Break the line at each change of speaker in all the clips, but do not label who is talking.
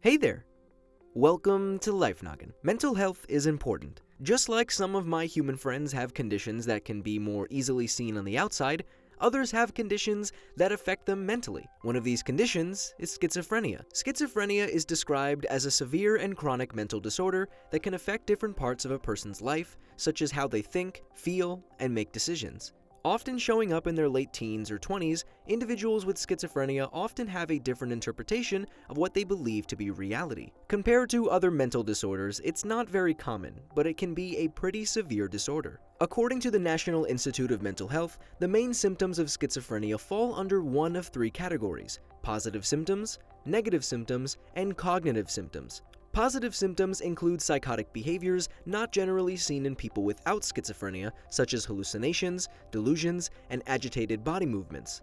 Hey there! Welcome to Life Noggin. Mental health is important. Just like some of my human friends have conditions that can be more easily seen on the outside, others have conditions that affect them mentally. One of these conditions is schizophrenia. Schizophrenia is described as a severe and chronic mental disorder that can affect different parts of a person's life, such as how they think, feel, and make decisions. Often showing up in their late teens or 20s, individuals with schizophrenia often have a different interpretation of what they believe to be reality. Compared to other mental disorders, it's not very common, but it can be a pretty severe disorder. According to the National Institute of Mental Health, the main symptoms of schizophrenia fall under one of three categories: positive symptoms, negative symptoms, and cognitive symptoms. Positive symptoms include psychotic behaviors not generally seen in people without schizophrenia, such as hallucinations, delusions, and agitated body movements.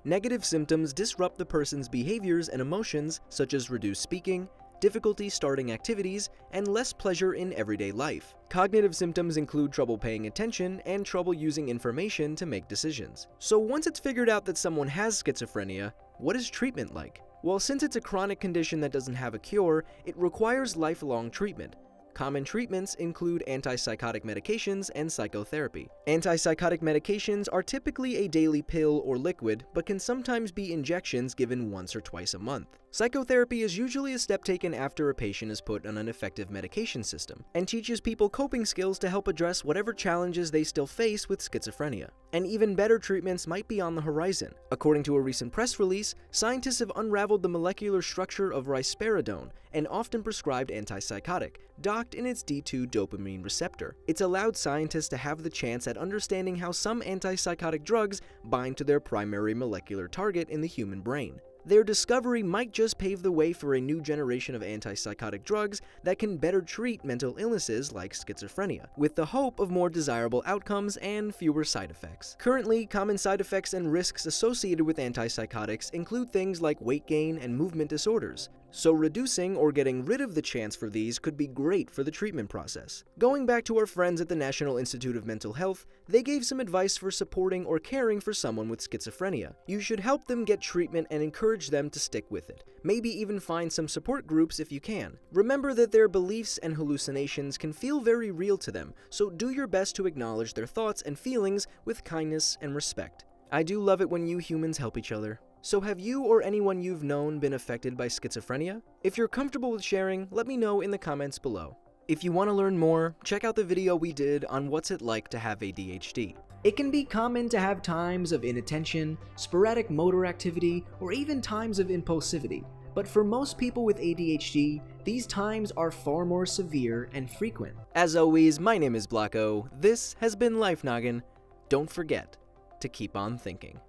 Negative symptoms disrupt the person's behaviors and emotions, such as reduced speaking, difficulty starting activities, and less pleasure in everyday life. Cognitive symptoms include trouble paying attention and trouble using information to make decisions. So once it's figured out that someone has schizophrenia, what is treatment like? Well, since it's a chronic condition that doesn't have a cure, it requires lifelong treatment. Common treatments include antipsychotic medications and psychotherapy. Antipsychotic medications are typically a daily pill or liquid, but can sometimes be injections given once or twice a month. Psychotherapy is usually a step taken after a patient is put on an effective medication system, and teaches people coping skills to help address whatever challenges they still face with schizophrenia. And even better treatments might be on the horizon. According to a recent press release, scientists have unraveled the molecular structure of risperidone, an often prescribed antipsychotic, docked in its D2 dopamine receptor. It's allowed scientists to have the chance at understanding how some antipsychotic drugs bind to their primary molecular target in the human brain. Their discovery might just pave the way for a new generation of antipsychotic drugs that can better treat mental illnesses like schizophrenia, with the hope of more desirable outcomes and fewer side effects. Currently, common side effects and risks associated with antipsychotics include things like weight gain and movement disorders. So reducing or getting rid of the chance for these could be great for the treatment process. Going back to our friends at the National Institute of Mental Health, they gave some advice for supporting or caring for someone with schizophrenia. You should help them get treatment and encourage them to stick with it. Maybe even find some support groups if you can. Remember that their beliefs and hallucinations can feel very real to them, so do your best to acknowledge their thoughts and feelings with kindness and respect. I do love it when you humans help each other. So have you or anyone you've known been affected by schizophrenia? If you're comfortable with sharing, let me know in the comments below. If you want to learn more, check out the video we did on what's it like to have ADHD. It can be common to have times of inattention, sporadic motor activity, or even times of impulsivity. But for most people with ADHD, these times are far more severe and frequent. As always, my name is Blocko. This has been Life Noggin. Don't forget to keep on thinking.